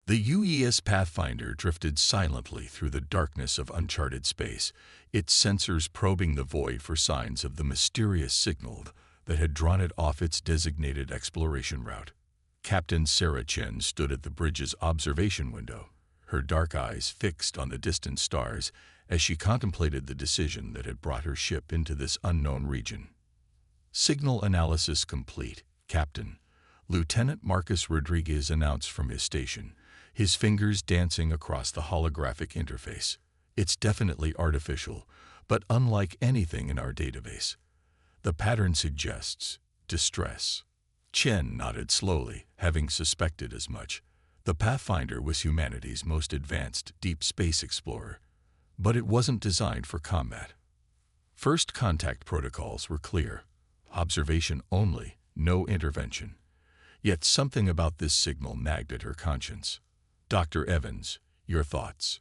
The UES Pathfinder drifted silently through the darkness of uncharted space, its sensors probing the void for signs of the mysterious signal that had drawn it off its designated exploration route. Captain Sarah Chen stood at the bridge's observation window, her dark eyes fixed on the distant stars as she contemplated the decision that had brought her ship into this unknown region. "Signal analysis complete, Captain," Lieutenant Marcus Rodriguez announced from his station, his fingers dancing across the holographic interface. "It's definitely artificial, but unlike anything in our database. The pattern suggests distress." Chen nodded slowly, having suspected as much. The Pathfinder was humanity's most advanced deep space explorer, but it wasn't designed for combat. First contact protocols were clear: observation only, no intervention. Yet something about this signal nagged at her conscience. "Dr. Evans, your thoughts?"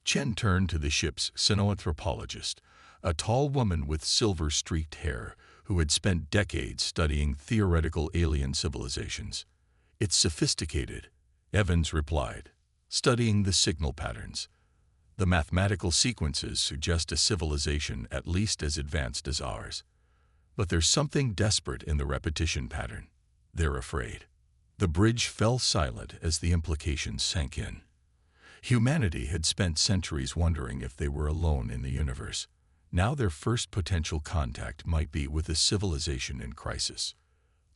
Chen turned to the ship's cynoanthropologist, a tall woman with silver-streaked hair who had spent decades studying theoretical alien civilizations. "It's sophisticated," Evans replied, "studying the signal patterns. The mathematical sequences suggest a civilization at least as advanced as ours. But there's something desperate in the repetition pattern. They're afraid." The bridge fell silent as the implications sank in. Humanity had spent centuries wondering if they were alone in the universe. Now their first potential contact might be with a civilization in crisis.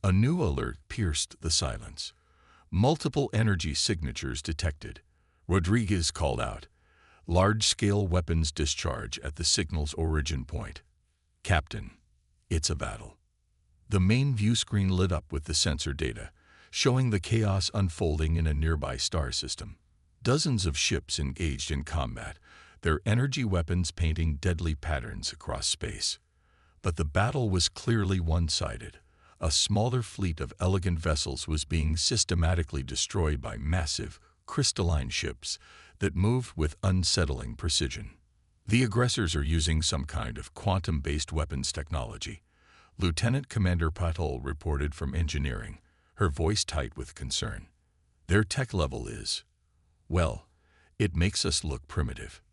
A new alert pierced the silence. Multiple energy signatures detected. Rodriguez called out, "Large-scale weapons discharge at the signal's origin point." "Captain, it's a battle." The main view screen lit up with the sensor data, showing the chaos unfolding in a nearby star system. Dozens of ships engaged in combat, their energy weapons painting deadly patterns across space. But the battle was clearly one-sided. A smaller fleet of elegant vessels was being systematically destroyed by massive, crystalline ships that moved with unsettling precision. "The aggressors are using some kind of quantum-based weapons technology," Lieutenant Commander Patel reported from engineering, her voice tight with concern. "Their tech level is, well, it makes us look primitive."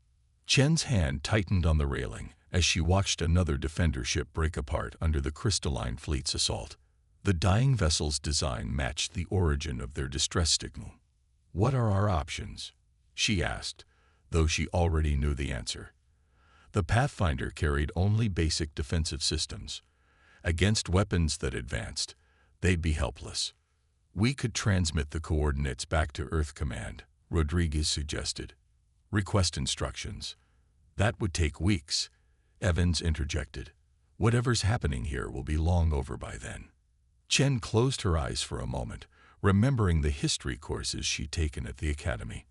Chen's hand tightened on the railing as she watched another defender ship break apart under the crystalline fleet's assault. The dying vessel's design matched the origin of their distress signal. "What are our options?" she asked, though she already knew the answer. The Pathfinder carried only basic defensive systems. Against weapons that advanced, they'd be helpless. "We could transmit the coordinates back to Earth Command," Rodriguez suggested. "Request instructions." "That would take weeks," Evans interjected. "Whatever's happening here will be long over by then." Chen closed her eyes for a moment, remembering the history courses she'd taken at the academy.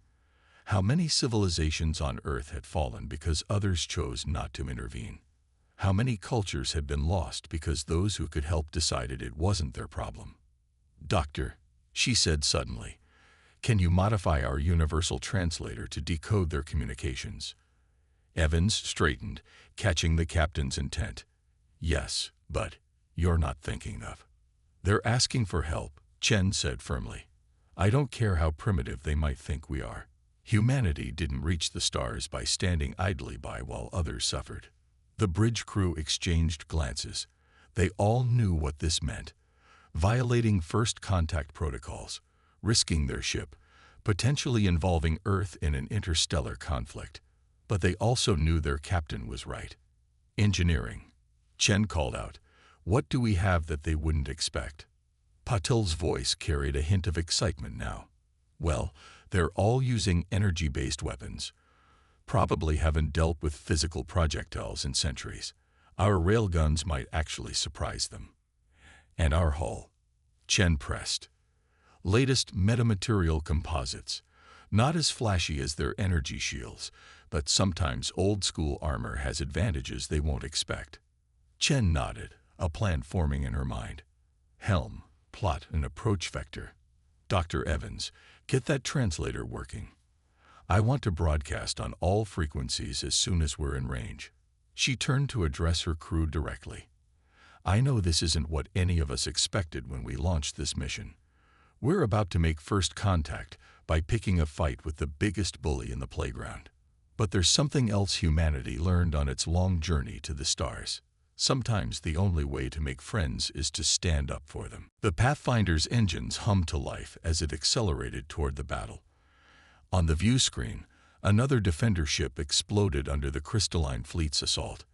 How many civilizations on Earth had fallen because others chose not to intervene? How many cultures had been lost because those who could help decided it wasn't their problem? "Doctor," she said suddenly, "can you modify our universal translator to decode their communications?" Evans straightened, catching the captain's intent. "Yes, but you're not thinking of." "They're asking for help," Chen said firmly. "I don't care how primitive they might think we are. Humanity didn't reach the stars by standing idly by while others suffered." The bridge crew exchanged glances. They all knew what this meant. Violating first contact protocols, risking their ship, potentially involving Earth in an interstellar conflict. But they also knew their captain was right. "Engineering," Chen called out. "What do we have that they wouldn't expect?" Patel's voice carried a hint of excitement now. "Well, they're all using energy-based weapons. Probably haven't dealt with physical projectiles in centuries. Our railguns might actually surprise them." "And our hull," Chen pressed. "Latest metamaterial composites. Not as flashy as their energy shields, but sometimes old-school armor has advantages they won't expect." Chen nodded, a plan forming in her mind. "Helm, plot and approach vector. Dr. Evans, get that translator working. I want to broadcast on all frequencies as soon as we're in range." She turned to address her crew directly. "I know this isn't what any of us expected when we launched this mission. We're about to make first contact, by picking a fight with the biggest bully in the playground. But there's something else humanity learned on its long journey to the stars. Sometimes the only way to make friends is to stand up for them. The Pathfinder's engines hummed to life as it accelerated toward the battle. On the view screen, another defender ship exploded under the crystalline fleet's assault.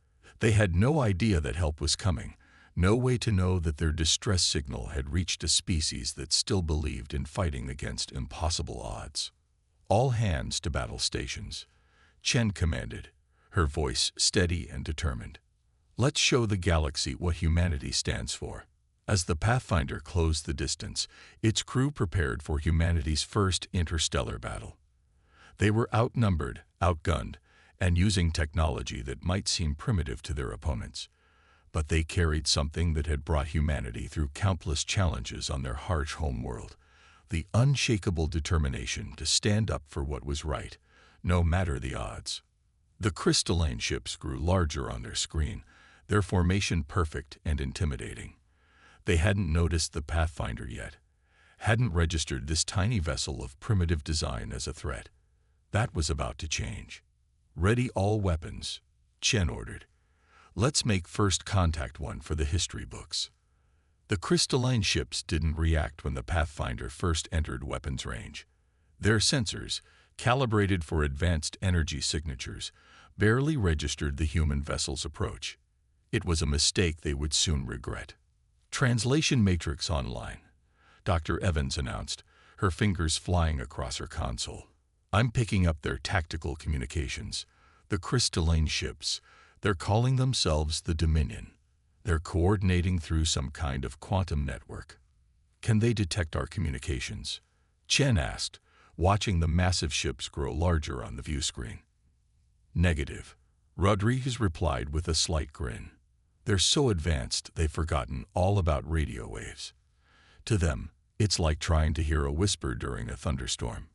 They had no idea that help was coming, no way to know that their distress signal had reached a species that still believed in fighting against impossible odds. All hands to battle stations, Chen commanded, her voice steady and determined. Let's show the galaxy what humanity stands for. As the Pathfinder closed the distance, its crew prepared for humanity's first interstellar battle. They were outnumbered, outgunned, and using technology that might seem primitive to their opponents. But they carried something that had brought humanity through countless challenges on their harsh homeworld, the unshakable determination to stand up for what was right, no matter the odds. The crystalline ships grew larger on their screen, their formation perfect and intimidating. They hadn't noticed the Pathfinder yet, hadn't registered this tiny vessel of primitive design as a threat. That was about to change. Ready all weapons, Chen ordered. Let's make first contact one for the history books. The crystalline ships didn't react when the Pathfinder first entered weapons range. Their sensors, calibrated for advanced energy signatures, barely registered the human vessel's approach. It was a mistake they would soon regret. Translation matrix online, Dr. Evans announced, her fingers flying across her console. I'm picking up their tactical communications. The crystalline ships, they're calling themselves the Dominion. They're coordinating through some kind of quantum network. Can they detect our communications? Chen asked, watching the massive ships grow larger on the view screen. Negative, Rodriguez replied with a slight grin. They're so advanced they've forgotten all about radio waves. To them, it's like trying to hear a whisper during a thunderstorm.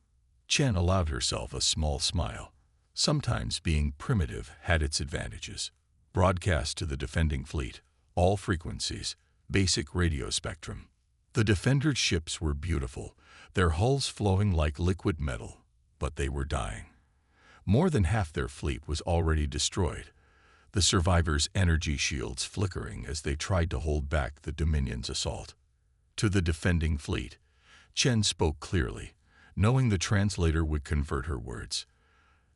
Chen allowed herself a small smile. Sometimes being primitive had its advantages. Broadcast to the defending fleet, all frequencies, basic radio spectrum. The defender ships were beautiful, their hulls flowing like liquid metal, but they were dying. More than half their fleet was already destroyed, the survivors' energy shields flickering as they tried to hold back the Dominion's assault. To the defending fleet, Chen spoke clearly, knowing the translator would convert her words.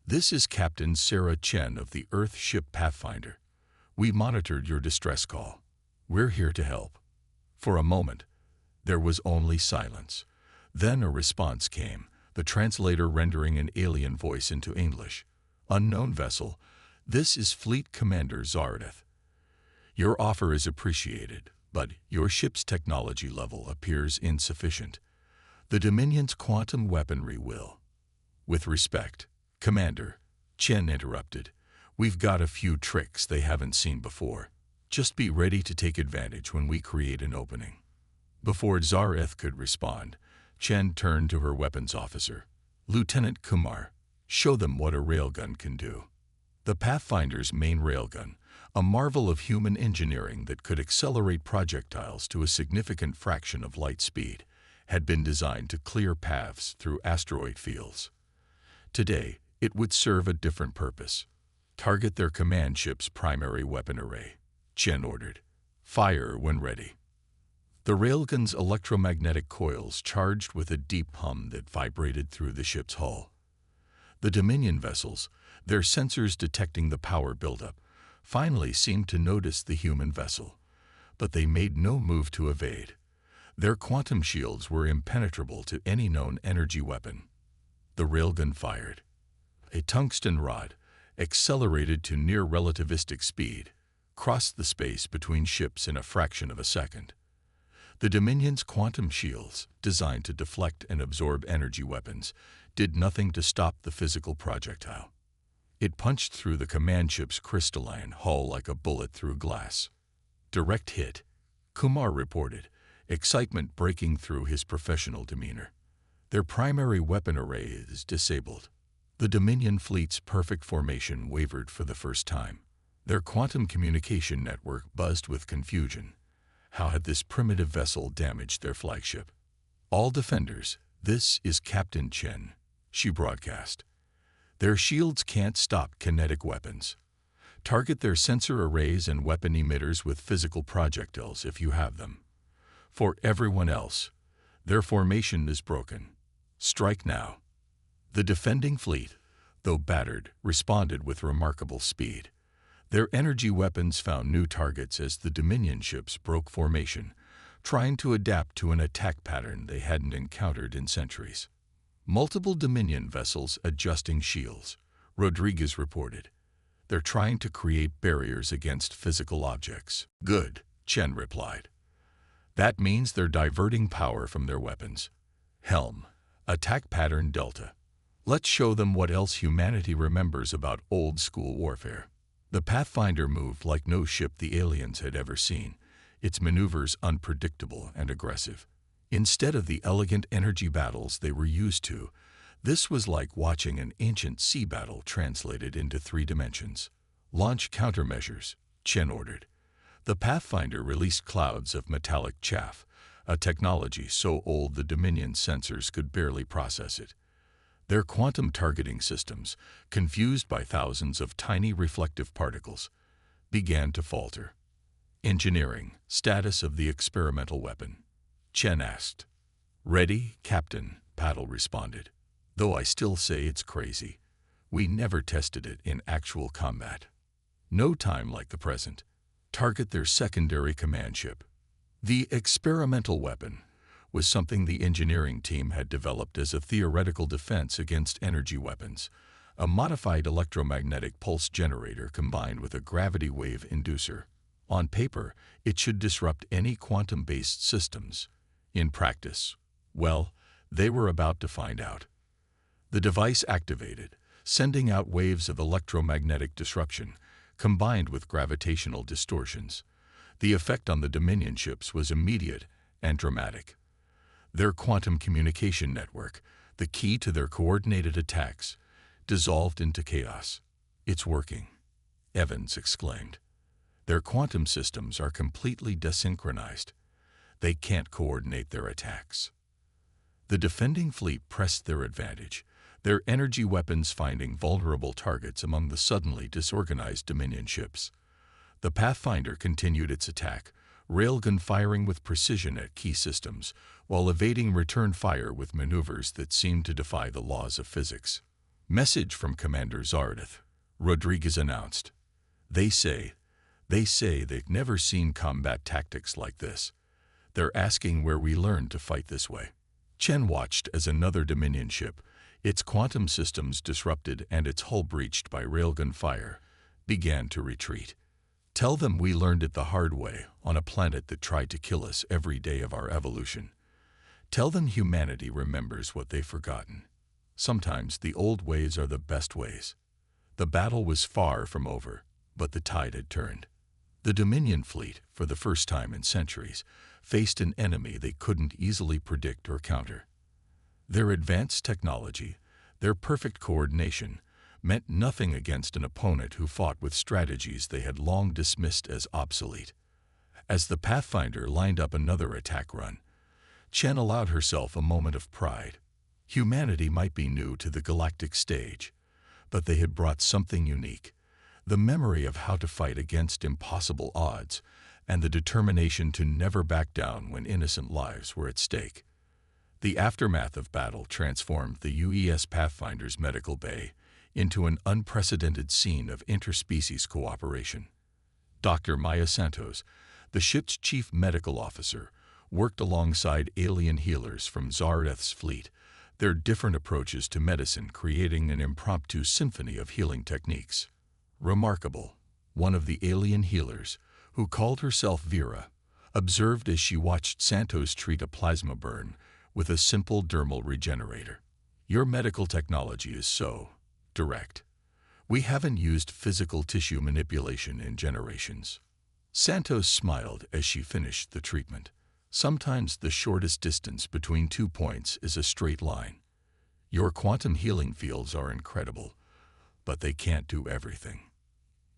This is Captain Sarah Chen of the Earth ship Pathfinder. We monitored your distress call. We're here to help. For a moment, there was only silence. Then a response came, the translator rendering an alien voice into English. Unknown vessel, this is Fleet Commander Zaradith. Your offer is appreciated, but your ship's technology level appears insufficient. The Dominion's quantum weaponry will. With respect, Commander, Chen interrupted. We've got a few tricks they haven't seen before. Just be ready to take advantage when we create an opening. Before Zaradith could respond, Chen turned to her weapons officer. Lieutenant Kumar, show them what a railgun can do. The Pathfinder's main railgun, a marvel of human engineering that could accelerate projectiles to a significant fraction of light speed, had been designed to clear paths through asteroid fields. Today, it would serve a different purpose. Target their command ship's primary weapon array, Chen ordered. Fire when ready. The railgun's electromagnetic coils charged with a deep hum that vibrated through the ship's hull. The Dominion vessels, their sensors detecting the power buildup, finally seemed to notice the human vessel, but they made no move to evade. Their quantum shields were impenetrable to any known energy weapon. The railgun fired. A tungsten rod, accelerated to near relativistic speed, crossed the space between ships in a fraction of a second. The Dominion's quantum shields, designed to deflect and absorb energy weapons, did nothing to stop the physical projectile. It punched through the command ship's crystalline hull like a bullet through glass. Direct hit, Kumar reported, excitement breaking through his professional demeanor. Their primary weapon array is disabled. The Dominion fleet's perfect formation wavered for the first time. Their quantum communication network buzzed with confusion. How had this primitive vessel damaged their flagship? All defenders, "This is Captain Chen," she broadcast. "Their shields can't stop kinetic weapons. Target their sensor arrays and weapon emitters with physical projectiles if you have them. For everyone else, their formation is broken. Strike now." The defending fleet, though battered, responded with remarkable speed. Their energy weapons found new targets as the Dominion ships broke formation, trying to adapt to an attack pattern they hadn't encountered in centuries. Multiple Dominion vessels adjusting shields, Rodriguez reported. "They're trying to create barriers against physical objects." "Good," Chen replied. "That means they're diverting power from their weapons." Helm, attack pattern Delta. "Let's show them what else humanity remembers about old-school warfare." The Pathfinder moved like no ship the aliens had ever seen, its maneuvers unpredictable and aggressive. Instead of the elegant energy battles they were used to, this was like watching an ancient sea battle translated into 3 dimensions. "Launch countermeasures," Chen ordered. The Pathfinder released clouds of metallic chaff, a technology so old the Dominion sensors could barely process it. Their quantum targeting systems, confused by thousands of tiny reflective particles, began to falter. "Engineering, status of the experimental weapon?" Chen asked. "Ready, Captain," Paddle responded. "Though I still say it's crazy. We never tested it in actual combat. No time like the present. Target their secondary command ship." The experimental weapon was something the engineering team had developed as a theoretical defense against energy weapons, a modified electromagnetic pulse generator combined with a gravity wave inducer. On paper, it should disrupt any quantum-based systems. In practice, well, they were about to find out. The device activated, sending out waves of electromagnetic disruption, combined with gravitational distortions. The effect on the Dominion ships was immediate and dramatic. Their quantum communication network, the key to their coordinated attacks, dissolved into chaos. "It's working," Evans exclaimed. "Their quantum systems are completely desynchronized. They can't coordinate their attacks." The defending fleet pressed their advantage, their energy weapons finding vulnerable targets among the suddenly disorganized Dominion ships. The Pathfinder continued its attack, railgun firing with precision at key systems, while evading return fire with maneuvers that seemed to defy the laws of physics. "Message from Commander Zardeth," Rodriguez announced. They say they've never seen combat tactics like this. They're asking where we learned to fight this way." Chen watched as another Dominion ship, its quantum systems disrupted and its hull breached by railgun fire, began to retreat. "Tell them we learned it the hard way on a planet that tried to kill us every day of our evolution. Tell them humanity remembers what they've forgotten. Sometimes the old ways are the best ways." The battle was far from over, but the tide had turned. The Dominion fleet, for the first time in centuries, faced an enemy they couldn't easily predict or counter. Their advanced technology, their perfect coordination, meant nothing against an opponent who fought with strategies they had long dismissed as obsolete. As the Pathfinder lined up another attack run, Chen allowed herself a moment of pride. Humanity might be new to the galactic stage, but they had brought something unique: the memory of how to fight against impossible odds and the determination to never back down when innocent lives were at stake. The aftermath of battle transformed the UES Pathfinder's medical bay into an unprecedented scene of interspecies cooperation. Dr. Maya Santos, the ship's chief medical officer, worked alongside alien healers from Zardeth's fleet, their different approaches to medicine creating an impromptu symphony of healing techniques. "Remarkable," one of the alien healers, who called herself Vera, observed as she watched Santos treat a plasma burn with a simple dermal regenerator. "Your medical technology is so direct. We haven't used physical tissue manipulation in generations." Santos smiled as she finished the treatment. "Sometimes the shortest distance between 2 points is a straight line. Your quantum healing fields are incredible, but they can't do everything."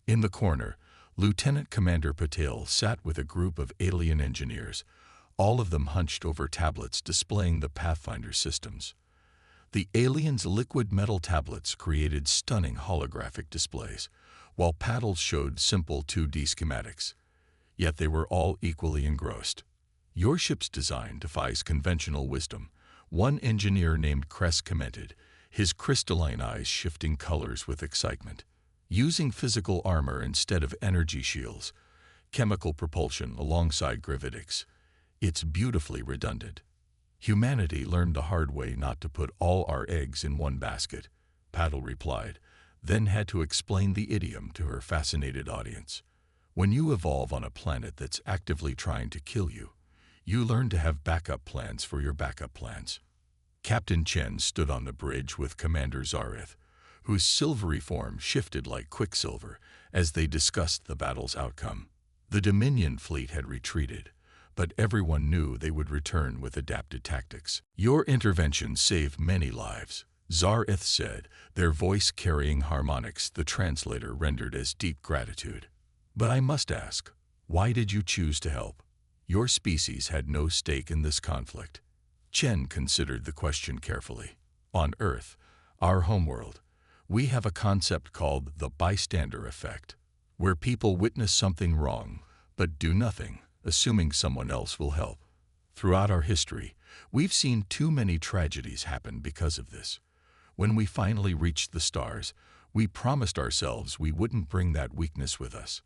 In the corner, Lieutenant Commander Patel sat with a group of alien engineers, all of them hunched over tablets displaying the Pathfinder systems. The aliens' liquid metal tablets created stunning holographic displays, while paddles showed simple 2D schematics. Yet they were all equally engrossed. "Your ship's design defies conventional wisdom," one engineer named Kress commented, his crystalline eyes shifting colors with excitement. "Using physical armor instead of energy shields, chemical propulsion alongside gravitics, it's beautifully redundant. Humanity learned the hard way not to put all our eggs in one basket," Paddle replied, then had to explain the idiom to her fascinated audience. "When you evolve on a planet that's actively trying to kill you, you learn to have backup plans for your backup plans." Captain Chen stood on the bridge with Commander Zareth, whose silvery form shifted like quicksilver as they discussed the battle's outcome. The Dominion fleet had retreated, but everyone knew they would return with adapted tactics. "Your intervention saved many lives," Zareth said, their voice carrying harmonics the translator rendered as deep gratitude. "But I must ask, why did you choose to help? Your species had no stake in this conflict." Chen considered the question carefully. "On Earth, our homeworld, we have a concept called the bystander effect, where people witness something wrong but do nothing, assuming someone else will help. Throughout our history, we've seen too many tragedies happen because of this. When we finally reached the stars, we promised ourselves we wouldn't bring that weakness with us."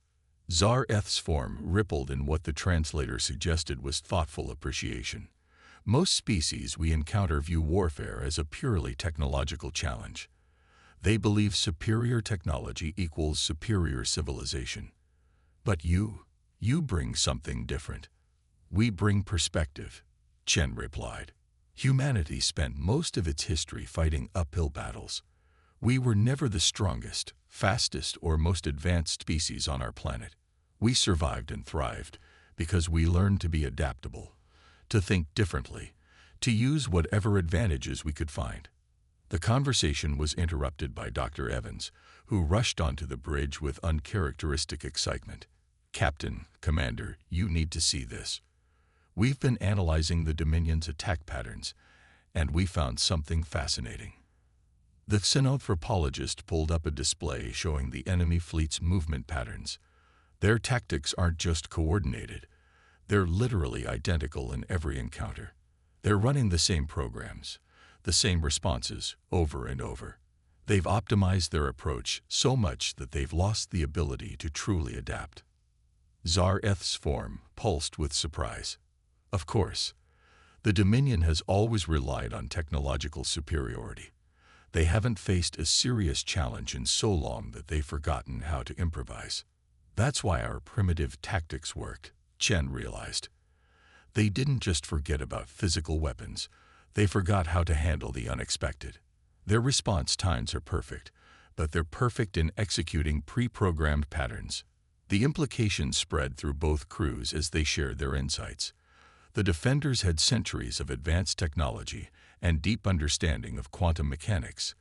Zareth's form rippled in what the translator suggested was thoughtful appreciation. "Most species we encounter view warfare as a purely technological challenge. They believe superior technology equals superior civilization. But you bring something different." "We bring perspective," Chen replied. "Humanity spent most of its history fighting uphill battles. We were never the strongest, fastest, or most advanced species on our planet. We survived and thrived because we learned to be adaptable, to think differently, to use whatever advantages we could find." The conversation was interrupted by Dr. Evans, who rushed onto the bridge with uncharacteristic excitement. "Captain, Commander, you need to see this. We've been analyzing the Dominion's attack patterns, and we found something fascinating." The xenanthropologist pulled up a display showing the enemy fleet's movement patterns. "Their tactics aren't just coordinated, they're literally identical in every encounter. They're running the same programs, the same responses, over and over. They've optimized their approach so much that they've lost the ability to truly adapt." Zareth's form pulsed with surprise. Of course, the Dominion has always relied on technological superiority. They haven't faced a serious challenge in so long that they've forgotten how to improvise. "That's why our primitive tactics worked," Chen realized. "They didn't just forget about physical weapons, they forgot how to handle the unexpected. Their response times are perfect, but they're perfect in executing pre-programmed patterns." The implications spread through both crews as they shared their insights. The defenders had centuries of advanced technology and deep understanding of quantum mechanics.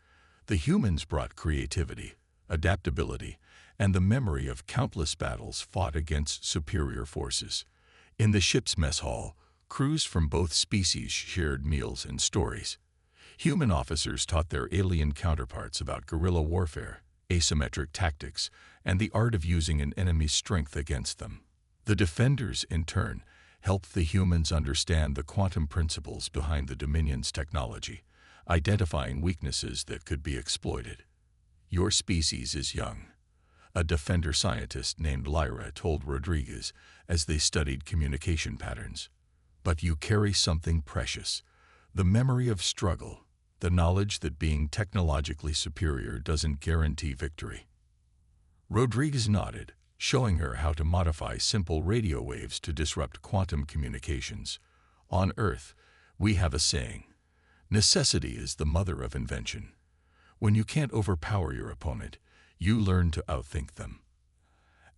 The humans brought creativity, adaptability, and the memory of countless battles fought against superior forces. In the ship's mess hall, crews from both species shared meals and stories. Human officers taught their alien counterparts about guerrilla warfare, asymmetric tactics, and the art of using an enemy's strength against them. The defenders, in turn, helped the humans understand the quantum principles behind the Dominion's technology, identifying weaknesses that could be exploited. "Your species is young," a defender scientist named Lyra told Rodriguez as they studied communication patterns. "But you carry something precious, the memory of struggle, the knowledge that being technologically superior doesn't guarantee victory." Rodriguez nodded, showing her how to modify simple radio waves to disrupt quantum communications. "On Earth, we have a saying, necessity is the mother of invention. When you can't overpower your opponent, you learn to outthink them."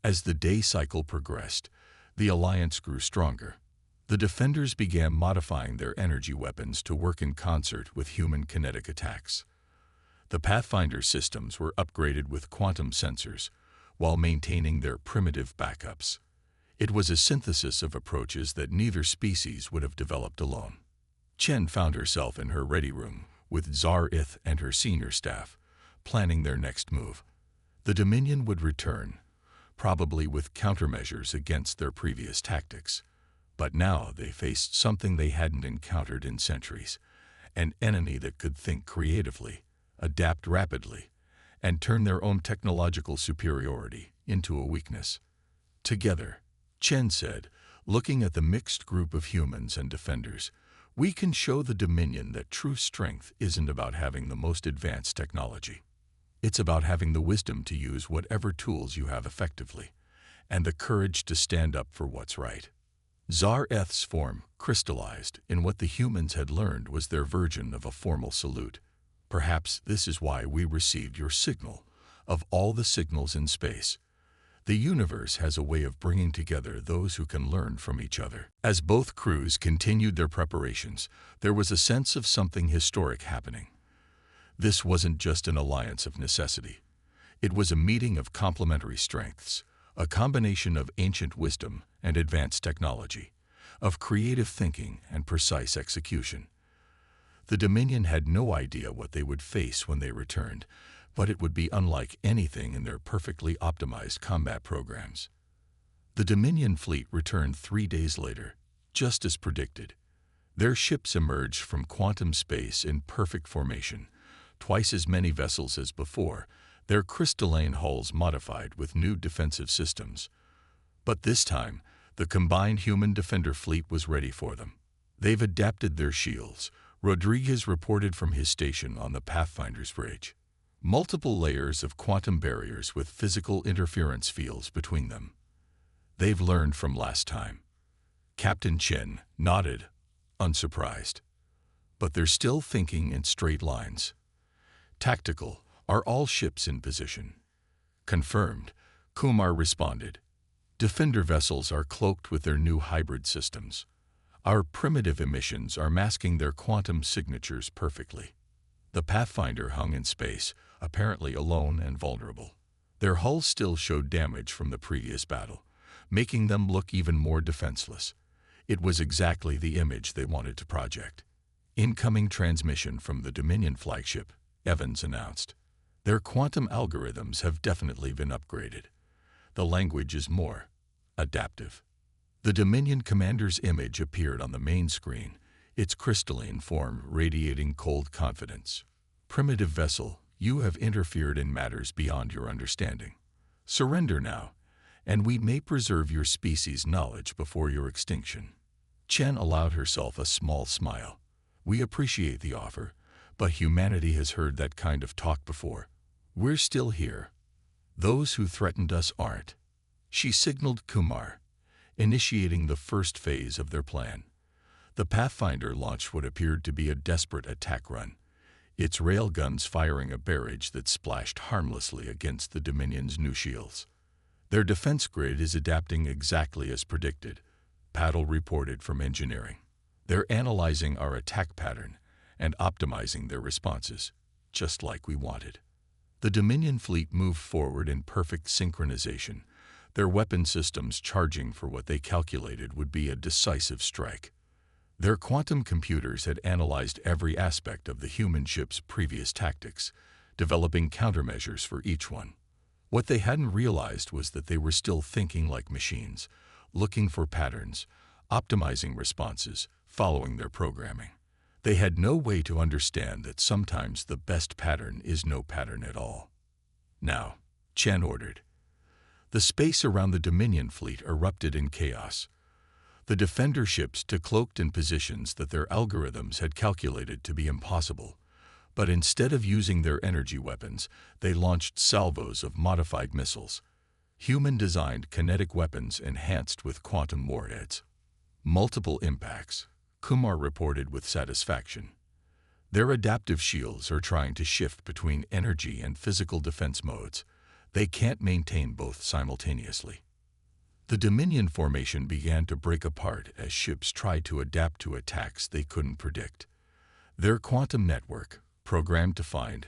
As the day cycle progressed, the alliance grew stronger. The defenders began modifying their energy weapons to work in concert with human kinetic attacks. The Pathfinder systems were upgraded with quantum sensors, while maintaining their primitive backups. It was a synthesis of approaches that neither species would have developed alone. Chen found herself in her ready room, with Zar-Ith and her senior staff, planning their next move. The Dominion would return, probably with countermeasures against their previous tactics. But now they faced something they hadn't encountered in centuries, an enemy that could think creatively, adapt rapidly, and turn their own technological superiority into a weakness. Together, Chen said, looking at the mixed group of humans and defenders, we can show the Dominion that true strength isn't about having the most advanced technology. It's about having the wisdom to use whatever tools you have effectively, and the courage to stand up for what's right. Zar-Eth's form crystallized in what the humans had learned was their version of a formal salute. Perhaps this is why we received your signal. Of all the signals in space, the universe has a way of bringing together those who can learn from each other. As both crews continued their preparations, there was a sense of something historic happening. This wasn't just an alliance of necessity. It was a meeting of complementary strengths, a combination of ancient wisdom and advanced technology, of creative thinking and precise execution. The Dominion had no idea what they would face when they returned, but it would be unlike anything in their perfectly optimized combat programs. The Dominion fleet returned 3 days later, just as predicted. Their ships emerged from quantum space in perfect formation, twice as many vessels as before, their crystalline hulls modified with new defensive systems. But this time, the combined human defender fleet was ready for them. They've adapted their shields, Rodriguez reported from his station on the Pathfinder's bridge. Multiple layers of quantum barriers with physical interference fields between them. They've learned from last time. Captain Chen nodded, unsurprised. But they're still thinking in straight lines. Tactical, are all ships in position? Confirmed, Kumar responded. Defender vessels are cloaked with their new hybrid systems. Our primitive emissions are masking their quantum signatures perfectly. The Pathfinder hung in space, apparently alone and vulnerable. Their hulls still showed damage from the previous battle, making them look even more defenseless. It was exactly the image they wanted to project. Incoming transmission from the Dominion flagship, Evans announced. Their quantum algorithms have definitely been upgraded. The language is more adaptive. The Dominion commander's image appeared on the main screen, its crystalline form radiating cold confidence. Primitive vessel, you have interfered in matters beyond your understanding. Surrender now, and we may preserve your species' knowledge before your extinction. Chen allowed herself a small smile. We appreciate the offer, but humanity has heard that kind of talk before. We're still here. Those who threatened us aren't. She signaled Kumar, initiating the first phase of their plan. The Pathfinder launched what appeared to be a desperate attack run, its railguns firing a barrage that splashed harmlessly against the Dominion's new shields. Their defense grid is adapting exactly as predicted, Paddle reported from engineering. They're analyzing our attack pattern and optimizing their responses, just like we wanted. The Dominion fleet moved forward in perfect synchronization, their weapon systems charging for what they calculated would be a decisive strike. Their quantum computers had analyzed every aspect of the human ship's previous tactics, developing countermeasures for each one. What they hadn't realized was that they were still thinking like machines, looking for patterns, optimizing responses, following their programming. They had no way to understand that sometimes the best pattern is no pattern at all. Now, Chen ordered. The space around the Dominion fleet erupted in chaos. The defender ships decloaked in positions that their algorithms had calculated to be impossible, but instead of using their energy weapons, they launched salvos of modified missiles, human-designed kinetic weapons enhanced with quantum warheads. Multiple impacts, Kumar reported with satisfaction. Their adaptive shields are trying to shift between energy and physical defense modes. They can't maintain both simultaneously. The Dominion formation began to break apart as ships tried to adapt to attacks they couldn't predict. Their quantum network, programmed to find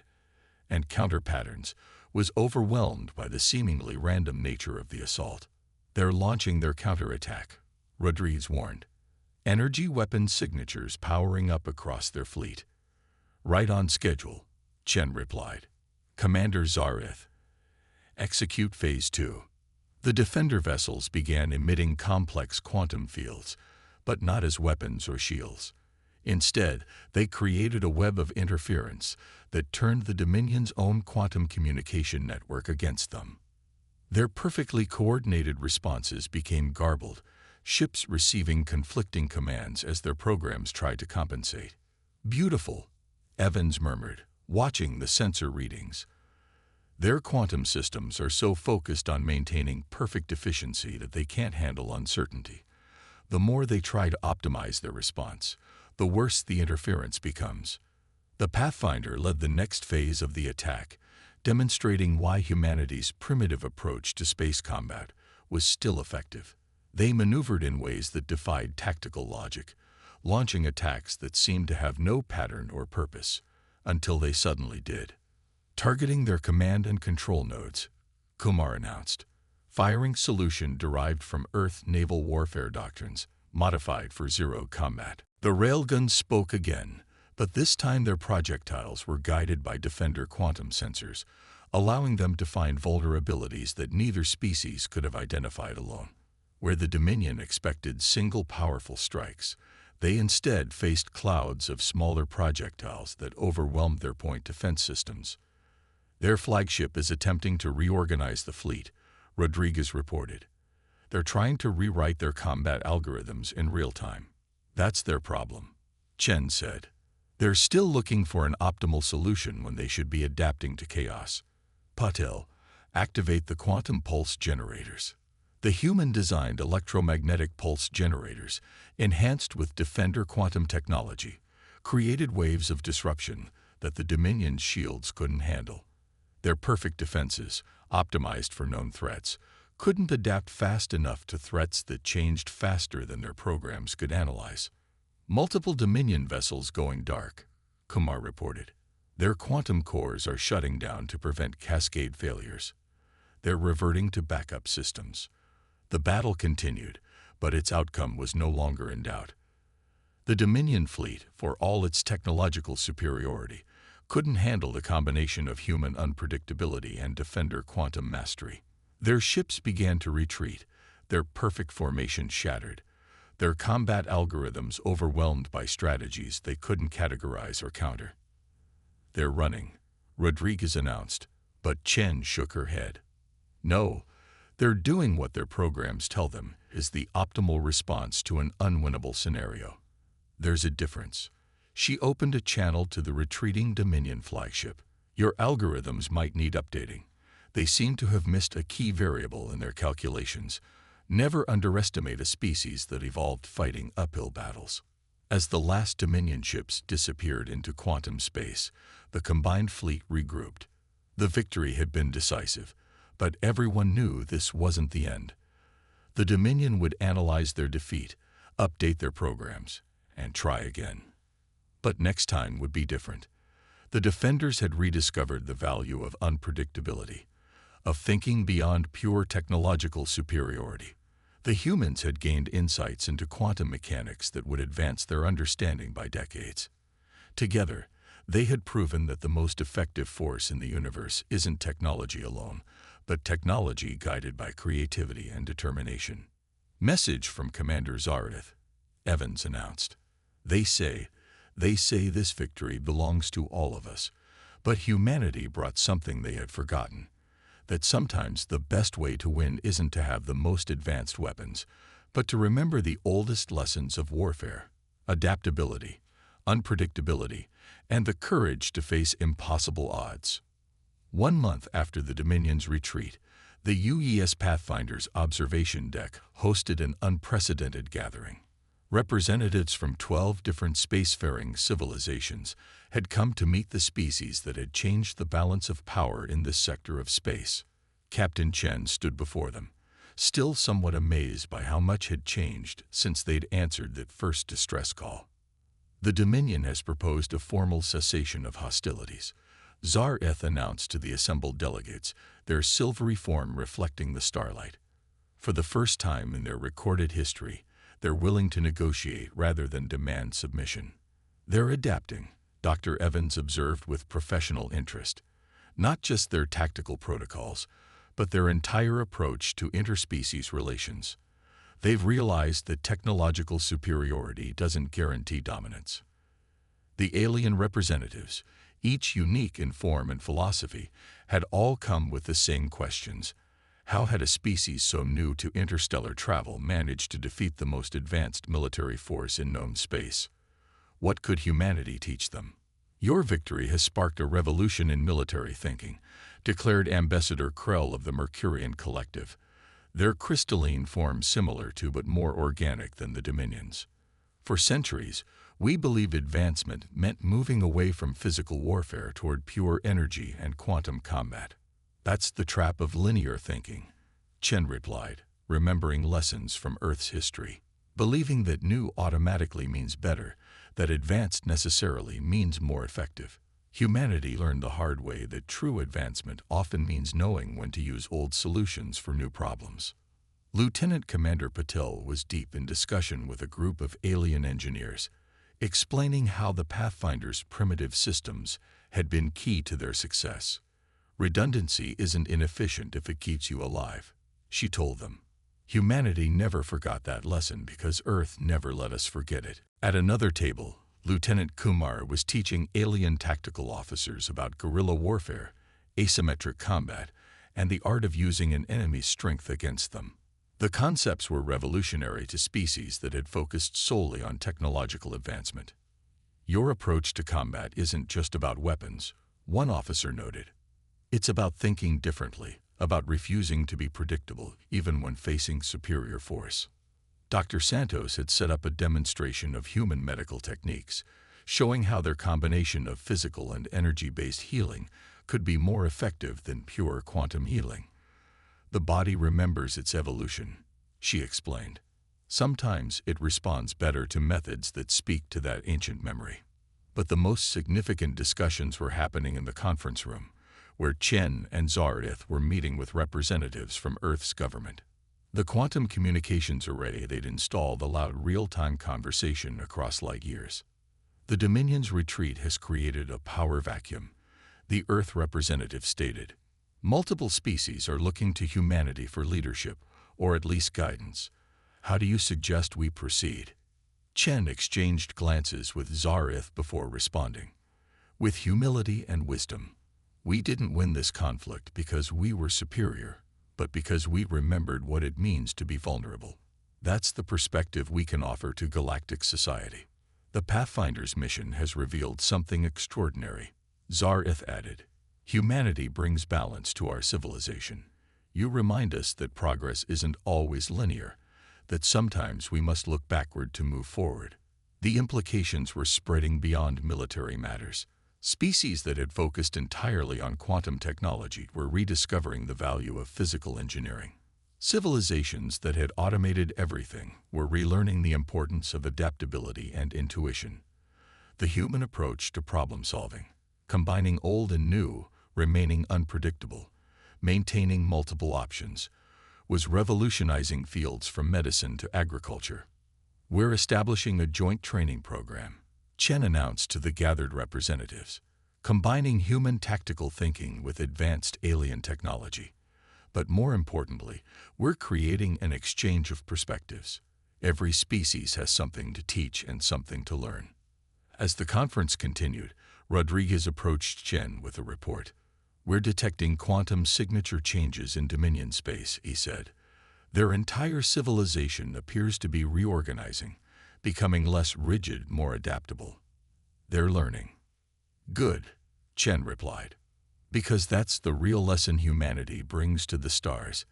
and counter patterns, was overwhelmed by the seemingly random nature of the assault. "They're launching their counterattack," Rodriguez warned. "Energy weapon signatures powering up across their fleet." "Right on schedule," Chen replied. "Commander Zareth, execute Phase 2. The defender vessels began emitting complex quantum fields, but not as weapons or shields. Instead, they created a web of interference that turned the Dominion's own quantum communication network against them. Their perfectly coordinated responses became garbled, ships receiving conflicting commands as their programs tried to compensate. "Beautiful," Evans murmured, watching the sensor readings. "Their quantum systems are so focused on maintaining perfect efficiency that they can't handle uncertainty. The more they try to optimize their response, the worse the interference becomes." The Pathfinder led the next phase of the attack, demonstrating why humanity's primitive approach to space combat was still effective. They maneuvered in ways that defied tactical logic, launching attacks that seemed to have no pattern or purpose, until they suddenly did. "Targeting their command and control nodes," Kumar announced. "Firing solution derived from Earth naval warfare doctrines, modified for zero combat." The railguns spoke again, but this time their projectiles were guided by defender quantum sensors, allowing them to find vulnerabilities that neither species could have identified alone. Where the Dominion expected single powerful strikes, they instead faced clouds of smaller projectiles that overwhelmed their point defense systems. "Their flagship is attempting to reorganize the fleet," Rodriguez reported. "They're trying to rewrite their combat algorithms in real time." "That's their problem," Chen said. "They're still looking for an optimal solution when they should be adapting to chaos." "Patel, activate the quantum pulse generators." The human-designed electromagnetic pulse generators, enhanced with Defender quantum technology, created waves of disruption that the Dominion's shields couldn't handle. Their perfect defenses, optimized for known threats, couldn't adapt fast enough to threats that changed faster than their programs could analyze. "Multiple Dominion vessels going dark," Kumar reported. "Their quantum cores are shutting down to prevent cascade failures. They're reverting to backup systems." The battle continued, but its outcome was no longer in doubt. The Dominion fleet, for all its technological superiority, couldn't handle the combination of human unpredictability and defender quantum mastery. Their ships began to retreat, their perfect formation shattered, their combat algorithms overwhelmed by strategies they couldn't categorize or counter. "They're running," Rodriguez announced, but Chen shook her head. "No, they're doing what their programs tell them is the optimal response to an unwinnable scenario. There's a difference." She opened a channel to the retreating Dominion flagship. "Your algorithms might need updating. They seem to have missed a key variable in their calculations. Never underestimate a species that evolved fighting uphill battles." As the last Dominion ships disappeared into quantum space, the combined fleet regrouped. The victory had been decisive, but everyone knew this wasn't the end. The Dominion would analyze their defeat, update their programs, and try again. But next time would be different. The defenders had rediscovered the value of unpredictability, of thinking beyond pure technological superiority. The humans had gained insights into quantum mechanics that would advance their understanding by decades. Together, they had proven that the most effective force in the universe isn't technology alone, but technology guided by creativity and determination. "Message from Commander Zareth," Evans announced. They say this victory belongs to all of us, but humanity brought something they had forgotten, that sometimes the best way to win isn't to have the most advanced weapons, but to remember the oldest lessons of warfare: adaptability, unpredictability, and the courage to face impossible odds." 1 month after the Dominion's retreat, the UES Pathfinder's observation deck hosted an unprecedented gathering. Representatives from 12 different spacefaring civilizations had come to meet the species that had changed the balance of power in this sector of space. Captain Chen stood before them, still somewhat amazed by how much had changed since they'd answered that first distress call. "The Dominion has proposed a formal cessation of hostilities," Zareth announced to the assembled delegates, their silvery form reflecting the starlight. For the first time in their recorded history, they're willing to negotiate rather than demand submission. They're adapting, Dr. Evans observed with professional interest. Not just their tactical protocols, but their entire approach to interspecies relations. They've realized that technological superiority doesn't guarantee dominance. The alien representatives, each unique in form and philosophy, had all come with the same questions. How had a species so new to interstellar travel managed to defeat the most advanced military force in known space? What could humanity teach them? Your victory has sparked a revolution in military thinking, declared Ambassador Krell of the Mercurian Collective. Their crystalline form similar to but more organic than the Dominion's. For centuries, we believed advancement meant moving away from physical warfare toward pure energy and quantum combat. That's the trap of linear thinking, Chen replied, remembering lessons from Earth's history. Believing that new automatically means better, that advanced necessarily means more effective. Humanity learned the hard way that true advancement often means knowing when to use old solutions for new problems. Lieutenant Commander Patel was deep in discussion with a group of alien engineers, explaining how the Pathfinder's primitive systems had been key to their success. Redundancy isn't inefficient if it keeps you alive, she told them. Humanity never forgot that lesson because Earth never let us forget it. At another table, Lieutenant Kumar was teaching alien tactical officers about guerrilla warfare, asymmetric combat, and the art of using an enemy's strength against them. The concepts were revolutionary to species that had focused solely on technological advancement. Your approach to combat isn't just about weapons, one officer noted. It's about thinking differently, about refusing to be predictable even when facing superior force. Dr. Santos had set up a demonstration of human medical techniques, showing how their combination of physical and energy-based healing could be more effective than pure quantum healing. The body remembers its evolution, she explained. Sometimes it responds better to methods that speak to that ancient memory. But the most significant discussions were happening in the conference room, where Chen and Zareth were meeting with representatives from Earth's government. The quantum communications array they'd installed allowed real-time conversation across light years. The Dominion's retreat has created a power vacuum, the Earth representative stated. Multiple species are looking to humanity for leadership, or at least guidance. How do you suggest we proceed? Chen exchanged glances with Zareth before responding. With humility and wisdom. We didn't win this conflict because we were superior, but because we remembered what it means to be vulnerable. That's the perspective we can offer to galactic society. The Pathfinder's mission has revealed something extraordinary, Zareth added. Humanity brings balance to our civilization. You remind us that progress isn't always linear, that sometimes we must look backward to move forward. The implications were spreading beyond military matters. Species that had focused entirely on quantum technology were rediscovering the value of physical engineering. Civilizations that had automated everything were relearning the importance of adaptability and intuition. The human approach to problem-solving, combining old and new, remaining unpredictable, maintaining multiple options, was revolutionizing fields from medicine to agriculture. We're establishing a joint training program, Chen announced to the gathered representatives, combining human tactical thinking with advanced alien technology. But more importantly, we're creating an exchange of perspectives. Every species has something to teach and something to learn. As the conference continued, Rodriguez approached Chen with a report. We're detecting quantum signature changes in Dominion space, he said. Their entire civilization appears to be reorganizing, becoming less rigid, more adaptable. They're learning. Good, Chen replied. Because that's the real lesson humanity brings to the stars.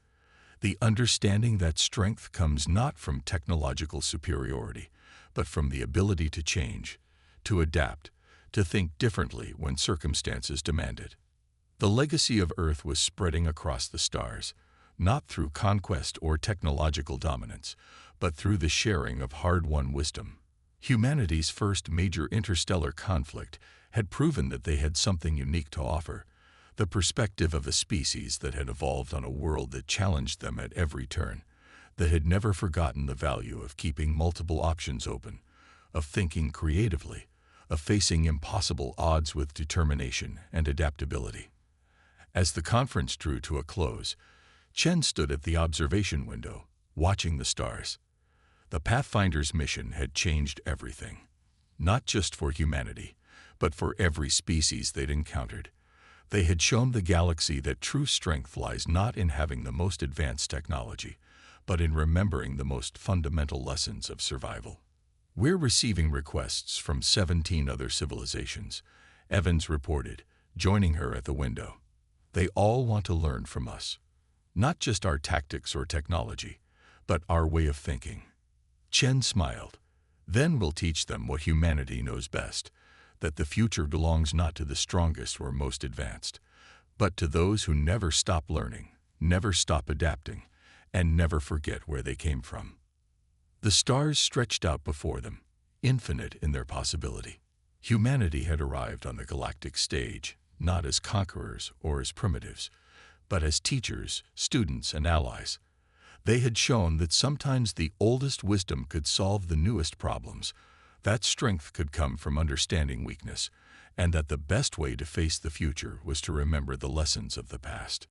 The understanding that strength comes not from technological superiority, but from the ability to change, to adapt, to think differently when circumstances demand it. The legacy of Earth was spreading across the stars, not through conquest or technological dominance, but through the sharing of hard-won wisdom. Humanity's first major interstellar conflict had proven that they had something unique to offer, the perspective of a species that had evolved on a world that challenged them at every turn, that had never forgotten the value of keeping multiple options open, of thinking creatively, of facing impossible odds with determination and adaptability. As the conference drew to a close, Chen stood at the observation window, watching the stars. The Pathfinder's mission had changed everything, not just for humanity, but for every species they'd encountered. They had shown the galaxy that true strength lies not in having the most advanced technology, but in remembering the most fundamental lessons of survival. "We're receiving requests from 17 other civilizations," Evans reported, joining her at the window. "They all want to learn from us. Not just our tactics or technology, but our way of thinking." Chen smiled. "Then we'll teach them what humanity knows best, that the future belongs not to the strongest or most advanced, but to those who never stop learning, never stop adapting, and never forget where they came from." The stars stretched out before them, infinite in their possibility. Humanity had arrived on the galactic stage, not as conquerors or as primitives, but as teachers, students, and allies. They had shown that sometimes the oldest wisdom could solve the newest problems, that strength could come from understanding weakness, and that the best way to face the future was to remember the lessons of the past.